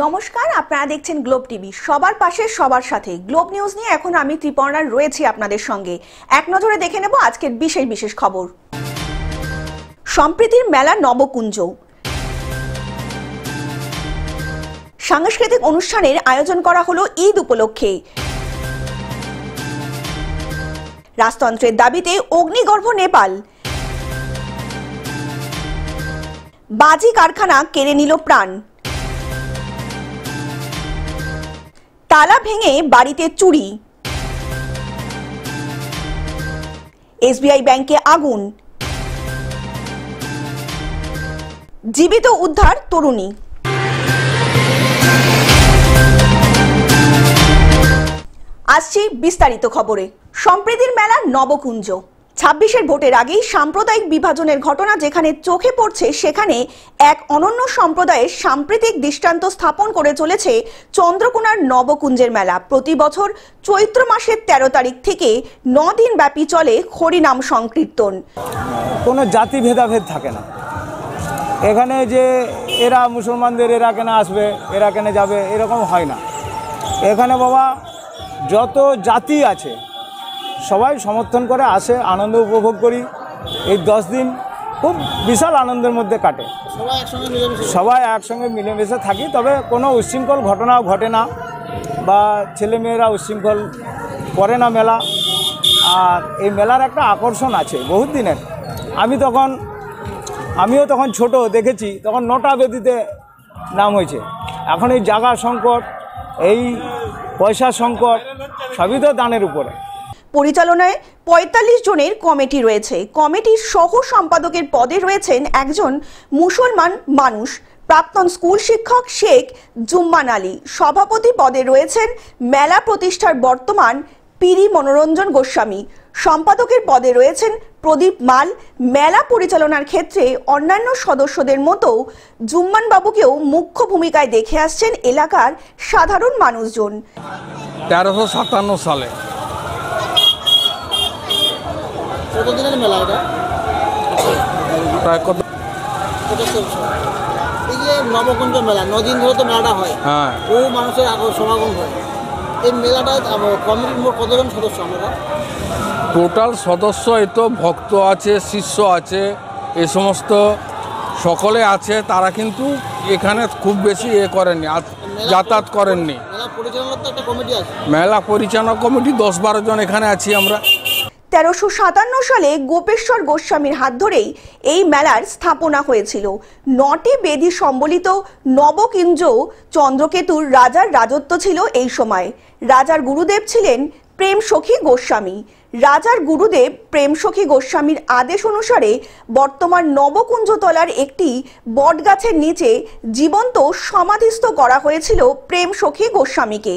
নমস্কার, আপনারা দেখছেন গ্লোব টিভি। সবার পাশে সবার সাথে গ্লোব নিউজ নিয়ে এখন আমি ত্রিপর্ণা রয়েছি আপনাদের সঙ্গে। এক নজরে দেখে নেব আজকের বিশেষ বিশেষ খবর। সম্প্রীতির মেলা নবকুঞ্জ, সাংস্কৃতিক অনুষ্ঠানের আয়োজন করা হলো ঈদ উপলক্ষে। রাজতন্ত্রের দাবিতে অগ্নিগর্ভ নেপাল, বাজি কারখানা কেড়ে নিল প্রাণ, তালা ভেঙে বাড়িতে চুরি, এসবিআই ব্যাংকে আগুন, জীবিত উদ্ধার তরুণী। আসছি বিস্তারিত খবরে। সম্প্রীতির মেলা নবকুঞ্জ। 26-এর ভোটের আগেই সাম্প্রদায়িক বিভাজনের ঘটনা যেখানে চোখে পড়ছে, সেখানে এক অনন্য সম্প্রদায়ের সাম্প্রতিক দৃষ্টান্ত স্থাপন করে চলেছে চন্দ্রকোনার নবকুঞ্জের মেলা। প্রতি বছর চৈত্র মাসের 13 তারিখ থেকে 9 দিন ব্যাপী চলে হরিনাম সংকীর্তন। কোনো জাতি ভেদাভেদ থাকে না এখানে, যে এরা মুসলমানদের এরা কেন আসবে, এরা কেন যাবে, এরকম হয় না। এখানে বাবা যত জাতি আছে সবাই সমর্থন করে আসে, আনন্দ উপভোগ করি। এই 10 দিন খুব বিশাল আনন্দের মধ্যে কাটে, সবাই একসঙ্গে মিলেমিশে থাকি। তবে কোনো উচ্ছৃঙ্খল ঘটনাও ঘটে না, বা ছেলেমেয়েরা উচ্ছৃঙ্খল করে না মেলা। আর এই মেলার একটা আকর্ষণ আছে বহুত দিনের। আমিও তখন ছোট দেখেছি, তখন 9টা বেদিতে নাম হয়েছে। এখন এই জায়গা সংকট, এই পয়সা সংকট, সবই তো দানের উপরে। পরিচালনায় 45 জনের কমিটি রয়েছে। কমিটির সহ সম্পাদকের পদে রয়েছেন একজন মুসলমান মানুষ, প্রাক্তন স্কুল শিক্ষক শেখ জুম্মান আলী। সভাপতি পদে রয়েছেন মেলা প্রতিষ্ঠার বর্তমান পিরি মনোরঞ্জন গোস্বামী। সম্পাদকের পদে রয়েছেন প্রদীপ মাল। মেলা পরিচালনার ক্ষেত্রে অন্যান্য সদস্যদের মতো জুম্মান বাবুকেও মুখ্য ভূমিকায় দেখে আসছেন এলাকার সাধারণ মানুষজন। 1357 সালে। কতদিনের মেলা এটা? প্রায় কত, এই যে নবকুঞ্জ মেলা 9 দিন ধরে তো মেলাটা হয়। হ্যাঁ, বহু মানুষের সমাগম হয় এই মেলাটা। কমিটির মোট কতজন সদস্য আমরা? টোটাল সদস্য এই তো ভক্ত আছে, শিষ্য আছে, এই সমস্ত সকলে আছে। তারা কিন্তু এখানে খুব বেশি করেননি, যাতায়াত করেননি। মেলা পরিচালনার তো একটা কমিটি আছে। মেলা পরিচালনা কমিটি 10-12 জন এখানে আছি আমরা। 1357 সালে গোপেশ্বর গোস্বামীর হাত ধরেই এই মেলার স্থাপনা হয়েছিল। 9টি বেদি সম্বলিত নবকুঞ্জ চন্দ্রকেতুর রাজার রাজত্ব ছিল এই সময়। রাজার গুরুদেব ছিলেন প্রেম সখী গোস্বামী। রাজার গুরুদেব প্রেম সখী গোস্বামীর আদেশ অনুসারে বর্তমান নবকুঞ্জতলার একটি বটগাছের নিচে জীবন্ত সমাধিস্থ করা হয়েছিল প্রেম সখী গোস্বামীকে।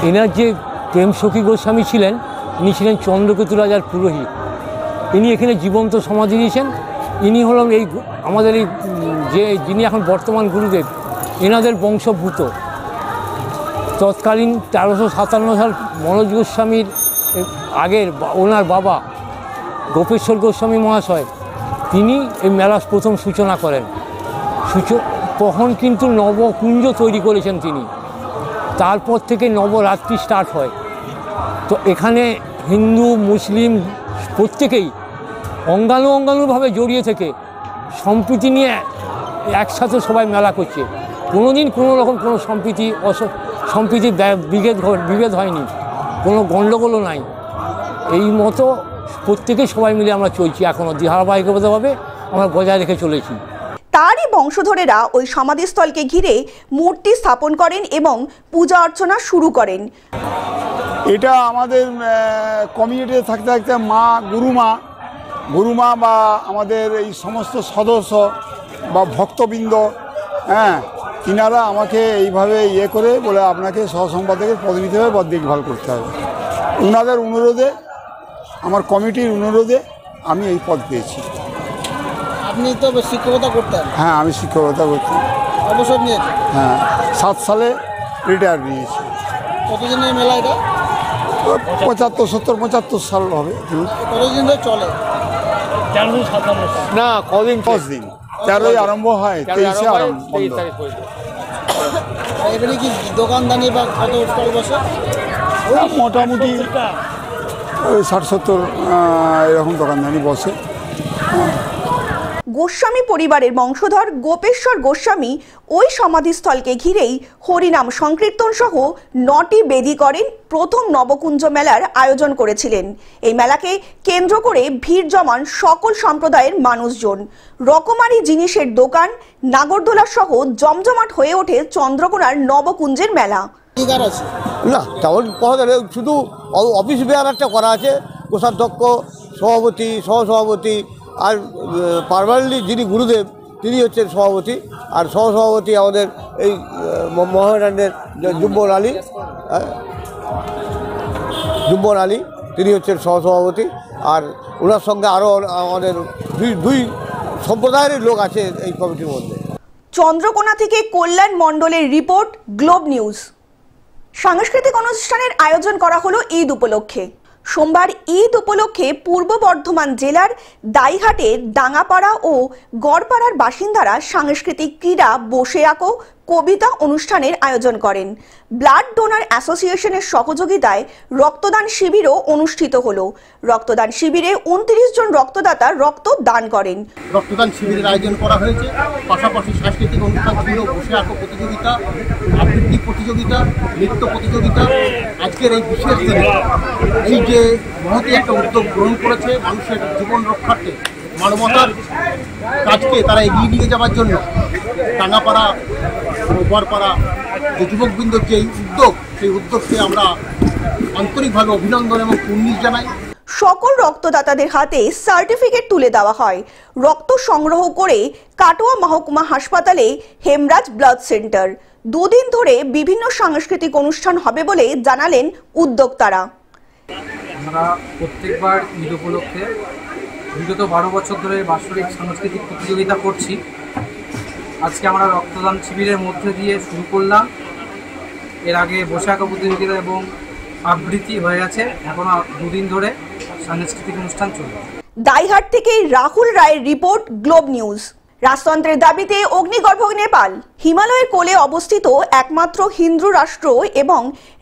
এনার যে প্রেম সখী গোস্বামী ছিলেন, ইনি ছিলেন চন্দ্রকেতু রাজার পুরোহিত। ইনি এখানে জীবন্ত সমাধি দিয়েছেন। ইনি হলেন আমাদের যিনি এখন বর্তমান গুরুদেব, এনাদের বংশভূত। তৎকালীন 1357 সাল মনোজ গোস্বামীর আগের ওনার বাবা গোপেশ্বর গোস্বামী মহাশয়, তিনি এই মেলার প্রথম সূচনা করেন। তখন কিন্তু নবকুঞ্জ তৈরি করেছেন তিনি। তারপর থেকে নবরাত্রি স্টার্ট হয়। তো এখানে হিন্দু মুসলিম প্রত্যেকেই অঙ্গানুভাবে জড়িয়ে থেকে সম্প্রীতি নিয়ে একসাথে সবাই মেলা করছে। কোনোদিন কোনো রকম কোনো সম্প্রীতি বিভেদ হয়নি, কোনো গণ্ডগোলও নাই। এই মতো প্রত্যেকেই সবাই মিলে আমরা চলছি, এখনও ধারাবাহিকভাবে আমরা বজায় রেখে চলেছি। তারই বংশধরেরা ওই সমাধিস্থলকে ঘিরে মূর্তি স্থাপন করেন এবং পূজা অর্চনা শুরু করেন। এটা আমাদের কমিউনিটিতে থাকতে থাকতে গুরুমা বা আমাদের এই সমস্ত সদস্য বা ভক্তবৃন্দ, তিনারা আমাকে এইভাবে করে বলে আপনাকে সহসম্পাদকের পদ নিতে হবে বা দেখভাল করতে হবে। ওনাদের অনুরোধে, আমার কমিটির অনুরোধে আমি এই পদ পেয়েছি। আপনি তো শিক্ষকতা করতেন? হ্যাঁ, আমি শিক্ষকতা করতাম। অবসর নিয়েছেন? হ্যাঁ, 7 সালে রিটায়ার নিয়েছি। কতদিনের মেলা এটা? 75 সাল হবে। কতদিন ধরে চলে? 1357 না, কদিন? 10 দিন। 13ই আরম্ভ হয়, 23-এ আরম্ভ। এবারে কি দোকানদানি বা কত স্টল বসে? মোটামুটি ওই 60-70 এরকম দোকানদানি বসে। গোস্বামী পরিবারের বংশধর গোপেশ্বর গোস্বামী ওই সমাধিস্থলকে ঘিরেই হরিনাম সংকীর্তন সহ 9টি বেদি করেন প্রথম নবকুঞ্জ মেলার আয়োজন করেছিলেন। এই মেলাকে কেন্দ্র করে ভিড় জমান সকল সম্প্রদায়ের মানুষজন। রকমারি জিনিসের দোকান, নাগরদোলা সহ জমজমাট হয়ে ওঠে চন্দ্রকোনার নবকুঞ্জের মেলা। না তেমন কথা যাবে, শুধু অফিস বেয়ারারটা করা আছে, কোষাধ্যক্ষ, সভাপতি, সহসভাপতি, আর পার্মানেন্টলি যিনি গুরুদেব তিনি হচ্ছেন সভাপতি, আর সহসভাপতি আমাদের এই মহারানের জুম্বন আলী তিনি হচ্ছেন সহসভাপতি, আর ওনার সঙ্গে আরও আমাদের দুই সম্প্রদায়ের লোক আছে এই কমিটির মধ্যে। চন্দ্রকোনা থেকে কল্যাণ মণ্ডলের রিপোর্ট, গ্লোব নিউজ। সাংস্কৃতিক অনুষ্ঠানের আয়োজন করা হলো ঈদ উপলক্ষে। সোমবার ঈদ উপলক্ষে পূর্ব বর্ধমান জেলার দাইহাটের ডাঙ্গাপাড়া ও গড়পাড়ার বাসিন্দারা সাংস্কৃতিক ক্রীড়া, বসে আঁকো, কবিতা অনুষ্ঠানের আয়োজন করেন। ব্লাড ডোনার অ্যাসোসিয়েশনের সহযোগিতায় রক্তদান শিবিরও অনুষ্ঠিত হলো। রক্তদান শিবিরে 29 জন রক্তদাতা রক্ত দান করেন। রক্তদান শিবিরের আয়োজন করা হয়েছে, পাশাপাশি সাংস্কৃতিক অনুষ্ঠান ছিল, বসে আঁকো প্রতিযোগিতা, আবৃত্তি প্রতিযোগিতা, নৃত্য প্রতিযোগিতা। আজকের এই বিশেষ দিনে এই যে মহতি একটা উদ্যোগ গ্রহণ করেছে মানুষের জীবন রক্ষার্থে, মানবতার কাজকে তারা এগিয়ে নিয়ে যাওয়ার জন্য ডাঙ্গাপাড়া ও গড়পাড়া যে যুবকবৃন্দর যে উদ্যোগ, সেই উদ্যোগকে আমরা আন্তরিকভাবে অভিনন্দন এবং কুর্নিশ জানাই। সকল রক্তদাতাদের হাতে সার্টিফিকেট তুলে দেওয়া হয়। রক্ত সংগ্রহ করে কাটোয়া মহকুমা হাসপাতালে হেমরাজ ব্লাড সেন্টার। 2 দিন ধরে বিভিন্ন সাংস্কৃতিক অনুষ্ঠান হবে বলে জানালেন উদ্যোক্তারা। আমরা প্রত্যেকবার ঈদ উপলক্ষে বিগত 12 বছর ধরে বাৎসরিক সাংস্কৃতিক প্রতিযোগিতা করছি। আজকে আমরা রক্তদান শিবিরের মধ্যে দিয়ে শুরু করলাম। এর আগে বসে আঁকা প্রতিযোগিতা এবং আবৃত্তি হয়ে গেছে, এখনো 2 দিন ধরে সাংস্কৃতিক অনুষ্ঠান চলবে। দাইহাট থেকে রাহুল রায়ের রিপোর্ট, গ্লোব নিউজ। রাজতন্ত্রের দাবিতে অগ্নিগর্ভ নেপাল। হিমালয়ের কোলে অবস্থিত একমাত্র হিন্দু রাষ্ট্র এবং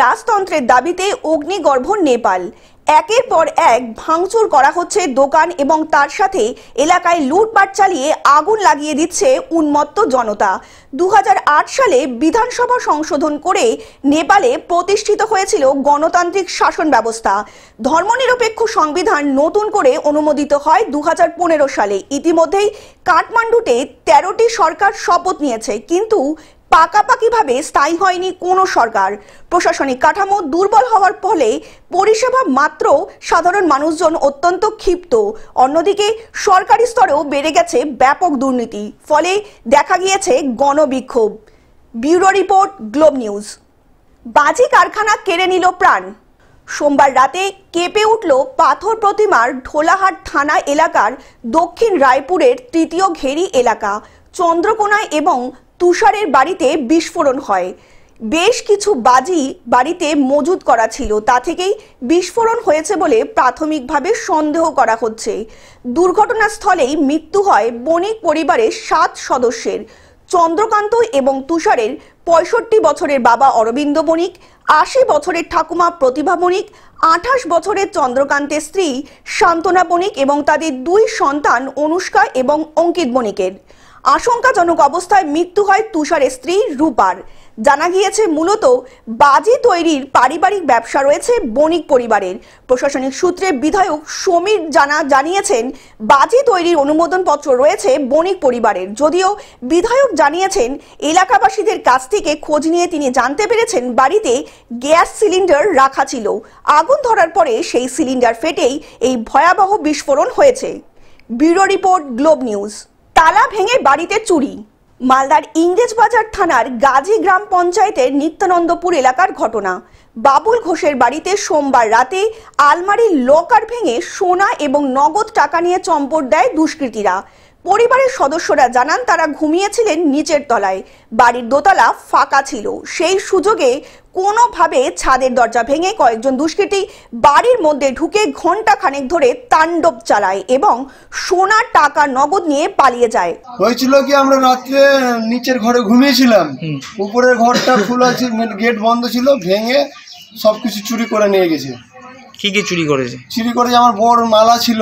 রাজতন্ত্রের দাবিতে অগ্নিগর্ভ নেপাল। একের পর এক ভাঙচুর করা হচ্ছে দোকান এবং তার সাথে এলাকায় লুটপাট চালিয়ে আগুন লাগিয়ে দিচ্ছে উন্মত্ত জনতা। 2008 সালে বিধানসভা সংশোধন করে নেপালে প্রতিষ্ঠিত হয়েছিল গণতান্ত্রিক শাসন ব্যবস্থা। ধর্মনিরপেক্ষ সংবিধান নতুন করে অনুমোদিত হয় 2015 সালে। ইতিমধ্যেই কাঠমান্ডুতে 13টি সরকার শপথ নিয়েছে, কিন্তু পাকাপাকিভাবে স্থায়ী হয়নি কোনো সরকার। প্রশাসনিক কাঠামো দুর্বল হওয়ার ফলে পরিষেবা মাত্র সাধারণ মানুষজন অত্যন্ত ক্ষিপ্ত। অন্যদিকে সরকারি স্তরেও বেড়ে গেছে ব্যাপক দুর্নীতি, ফলে দেখা গিয়েছে গণবিক্ষোভ। Bureau report, Globe News. বাজি কারখানা কেড়ে নিল প্রাণ। সোমবার রাতে কেঁপে উঠল পাথর প্রতিমার ঢোলাহাট থানা এলাকার দক্ষিণ রায়পুরের 3য় ঘেরি এলাকা। চন্দ্রকোনায় এবং তুষারের বাড়িতে বিস্ফোরণ হয়। বেশ কিছু বাজি বাড়িতে মজুত করা ছিল, তা থেকেই বিস্ফোরণ হয়েছে বলে প্রাথমিকভাবে সন্দেহ করা হচ্ছে। দুর্ঘটনাস্থলেই মৃত্যু হয় বণিক পরিবারের 7 সদস্যের। চন্দ্রকান্ত এবং তুষারের 65 বছরের বাবা অরবিন্দ বণিক, 80 বছরের ঠাকুমা প্রতিভা বণিক, 28 বছরের চন্দ্রকান্তের স্ত্রী শান্তনা বণিক এবং তাদের 2 সন্তান অনুষ্কা এবং অঙ্কিত বণিকের। আশঙ্কাজনক অবস্থায় মৃত্যু হয় তুষারের স্ত্রী রূপার। জানা গিয়েছে মূলত বাজি তৈরির পারিবারিক ব্যবসা রয়েছে বণিক পরিবারের। প্রশাসনিক সূত্রে বিধায়ক সমীর জানিয়েছেন বাজি তৈরির অনুমোদন পত্র রয়েছে বণিক পরিবারের। যদিও বিধায়ক জানিয়েছেন এলাকাবাসীদের কাছ থেকে খোঁজ নিয়ে তিনি জানতে পেরেছেন বাড়িতে গ্যাস সিলিন্ডার রাখা ছিল। আগুন ধরার পরে সেই সিলিন্ডার ফেটেই এই ভয়াবহ বিস্ফোরণ হয়েছে। Bureau report, Globe news. তালা ভেঙে বাড়িতে চুরি। মালদার ইংরেজবাজার থানার গাজী গ্রাম পঞ্চায়েতের নিত্যানন্দপুর এলাকার ঘটনা। বাবুল ঘোষের বাড়িতে সোমবার রাতে আলমারির লকার ভেঙে সোনা এবং নগদ টাকা নিয়ে চম্পট দেয় দুষ্কৃতীরা। পরিবারের সদস্যরা জানান তারা ঘুমিয়েছিলেন নিচের তলায়, বাড়ির দোতলা ফাঁকা ছিল। সেই সুযোগে কোনোভাবে ছাদের দরজা ভেঙে কয়েকজন দুষ্কৃতী বাড়ির মধ্যে ঢুকে ঘন্টা খানেক ধরে তাণ্ডব চালায় এবং সোনার টাকা নগদ নিয়ে পালিয়ে যায়। হয়েছিল কি, আমরা রাত্রে নিচের ঘরে ঘুমিয়েছিলাম, উপরের ঘরটা খোলা ছিল, গেট বন্ধ ছিল, ভেঙে সবকিছু চুরি করে নিয়ে গেছে। কি কি চুরি করেছে? চুরি করেছে আমার বর মালা ছিল,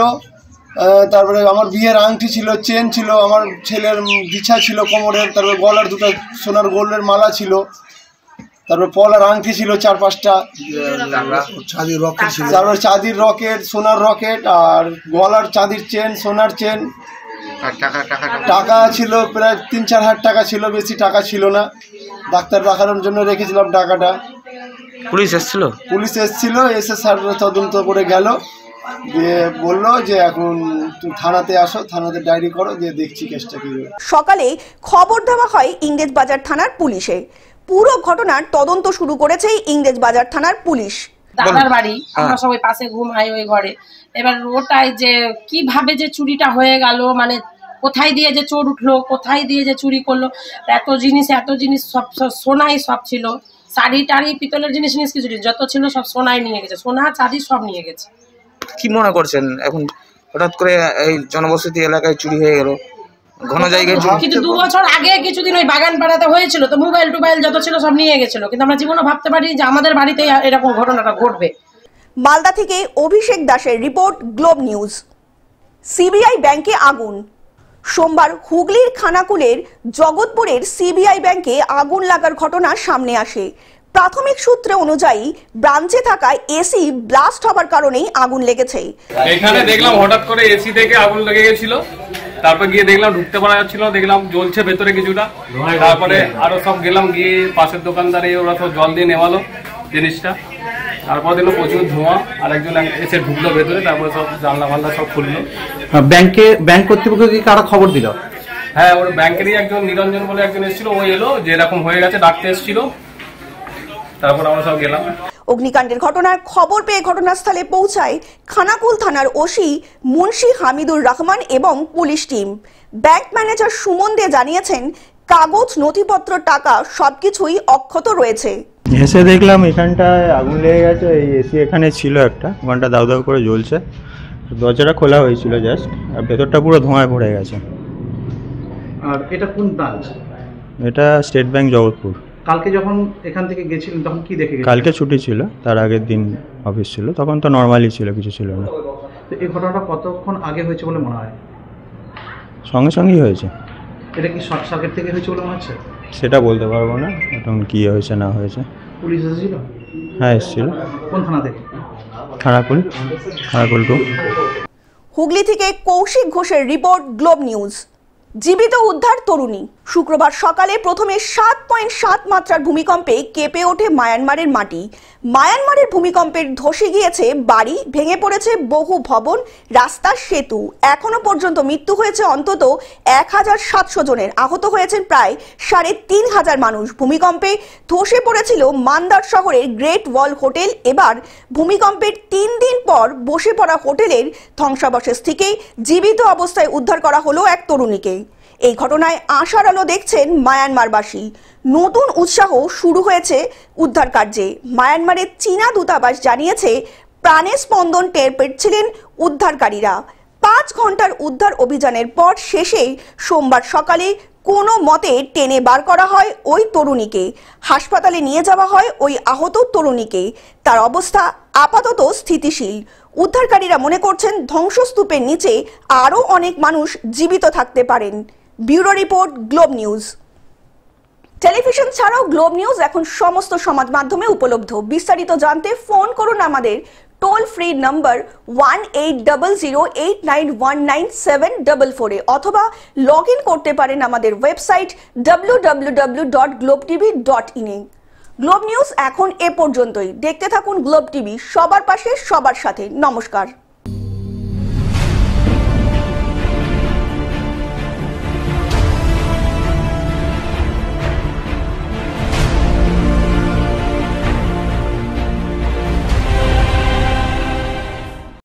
তারপরে আমার বিয়ের আংটি ছিল, চেন ছিল, আমার ছেলের বিছা ছিল কোমরের, তারপরে গলার দুটো সোনার গোল্ডের মালা ছিল, তারপরে পলার আংটি ছিল 4-5টা, তারপরে চাঁদির রকেট, সোনার রকেট, আর গলার চাঁদির চেন, সোনার চেন। টাকা ছিল প্রায় 3-4 হাজার টাকা ছিল, বেশি টাকা ছিল না। ডাক্তার দেখানোর জন্য রেখেছিলাম টাকাটা। পুলিশ এসেছিল? পুলিশ এসেছিল, এসে স্যার তদন্ত করে গেল, দিয়ে বললো যে এখন তুমি থানাতে আসো, থানাতে ডায়েরি করো, দিয়ে দেখছি কেসটা কি। সকালে খবর দেওয়া হয় ইংরেজবাজার থানার পুলিশে। পুরো ঘটনার তদন্ত শুরু করেছে ইংরেজবাজার থানার পুলিশ। দাদার বাড়ি, আমরা সবাই পাশে ঘুমাই ওই ঘরে। এবার ওটাই যে কিভাবে যে চুরিটা হয়ে গেল, মানে কোথায় দিয়ে যে চোর উঠলো, কোথায় দিয়ে যে চুরি করলো, এত জিনিস সব সোনাই সব ছিল, শাড়ি টাড়ি পিতলের জিনিস কিছু যত ছিল সব সোনাই নিয়ে গেছে, সোনা চাঁদি সব নিয়ে গেছে। কি মনে করছেন এখন হঠাৎ করে এই জনবসতি এলাকায় চুরি হয়ে গেল, ঘন জায়গায়? কিন্তু 2 বছর আগে কিছুদিন ওই বাগান পাড়াতে হয়েছিল, তো মোবাইল টোবাইল যত ছিল সব নিয়ে গেছিল, কিন্তু আমরা জীবনে ভাবতে পারি যে আমাদের বাড়িতে এরকম ঘটনাটা ঘটবে। মালদা থেকে অভিষেক দাসের রিপোর্ট, গ্লোব নিউজ। সিবিআই ব্যাংকে আগুন। সোমবার হুগলির খানাকুলের জগৎপুরের সিবিআই ব্যাংকে আগুন লাগার ঘটনা সামনে আসে। প্রাথমিক সূত্রে অনুযায়ী ব্রাঞ্চে থাকা এসি ব্লাস্ট হবার কারণেই আগুন লেগেছে। এখানে দেখলাম হঠাৎ করে এসি থেকে আগুন লেগে গেছিল, তারপর গিয়ে দেখলাম ঢুকতে পারা যাচ্ছিল, দেখলাম জ্বলছে ভেতরে কিছুটা, তারপরে আরো সব গেলাম, গিয়ে পাশের দোকানদারে ওরা সব জল দিয়ে নেওয়ালো জিনিসটা, তারপর দেখলো প্রচুর ধোঁয়া, আর একজন এসে ঢুকলো ভেতরে, তারপরে সব জানলা ফাল্লা সব খুললো। ব্যাংক কর্তৃপক্ষ কি কারা খবর দিল? হ্যাঁ, ওর ব্যাংকেরই একজন নিরঞ্জন বলে একজন এসেছিল, ও এলো যে এরকম হয়ে গেছে, ডাকতে এসেছিল, তারপর আমরা সব গেলাম। অগ্নিকাণ্ডের ঘটনার খবর পেয়ে ঘটনাস্থলে পৌঁছায় খানাকুল থানার ওসি মুন্সি হামিদুর রহমান এবং police team. Bank manager Suman Dey জানিয়েছেন, কাগজ, নথিপত্র, টাকা সবকিছুই অক্ষত রয়েছে। এসে দেখলাম এখানটায় আগুন লেগে গেছে, এই এসি এখানে ছিল একটা, ওখানটা দাউ দাউ করে জ্বলছে, দরজাটা খোলা হয়েছিল জাস্ট, আর ভেতরটা পুরো ধোঁয়ায় ভরে গেছে। আর এটা কোন ব্রাঞ্চ? এটা স্টেট ব্যাংক জগৎপুর। কালকে যখন এখান থেকে গেছিলেন তখন কি দেখে গেছেন? কালকে ছুটি ছিল, তার আগের দিন অফিস ছিল, তখন তো নর্মালি ছিল, কিছু ছিল না। তো এই ঘটনাটা কতক্ষণ আগে হয়েছে বলে মনে হয়? সঙ্গে সঙ্গেই হয়েছে। এটা কি শর্ট সার্কিট থেকে হয়েছে বলে মনে হচ্ছে? সেটা বলতে পারবো না এখন কী হয়েছে না হয়েছে। পুলিশ এসেছিল? হ্যাঁ, এসেছিল। কোন থানা থেকে? খানাকুল 2। হুগলি থেকে কৌশিক ঘোষের রিপোর্ট, গ্লোব নিউজ। জীবিত উদ্ধার তরুণী। শুক্রবার সকালে প্রথমে 7.7 মাত্রার ভূমিকম্পে কেঁপে ওঠে মায়ানমারের মাটি। মায়ানমারের ভূমিকম্পের ধসে গিয়েছে বাড়ি, ভেঙে পড়েছে বহু ভবন, রাস্তা, সেতু। এখনো পর্যন্ত মৃত্যু হয়েছে অন্তত 1700 জনের, আহত হয়েছেন প্রায় 3500 মানুষ। ভূমিকম্পে ধসে পড়েছিল মান্দার শহরের গ্রেট ওয়াল হোটেল। এবার ভূমিকম্পের 3 দিন পর বসে পড়া হোটেলের ধ্বংসাবশেষ থেকে জীবিত অবস্থায় উদ্ধার করা হলো এক তরুণীকে। এই ঘটনায় আশার আলো দেখছেন মায়ানমারবাসী। নতুন উৎসাহ শুরু হয়েছে উদ্ধার কার্যে। মায়ানমারের চীনা দূতাবাস জানিয়েছে, প্রাণের স্পন্দন টের পেয়েছিলেন উদ্ধারকারীরা। 5 ঘন্টার উদ্ধার অভিযানের পর শেষে সোমবার সকালে কোনো মতে টেনে বার করা হয় ওই তরুণীকে। হাসপাতালে নিয়ে যাওয়া হয় ওই আহত তরুণীকে। তার অবস্থা আপাতত স্থিতিশীল। উদ্ধারকারীরা মনে করছেন ধ্বংসস্তূপের নিচে আরও অনেক মানুষ জীবিত থাকতে পারেন। Bureau report, Globe news. Television ছাড়াও গ্লোব নিউজ এখন সমস্ত সমাজ মাধ্যমে উপলব্ধ। বিস্তারিত জানতে ফোন করুন আমাদের টোল ফ্রি নাম্বার 1800891974 অথবা লগ ইন করতে পারেন আমাদের ওয়েবসাইট www.globetv.in এ। গ্লোব নিউজ এখন এ পর্যন্তই। দেখতে থাকুন গ্লোব টিভি, সবার পাশে সবার সাথে। নমস্কার।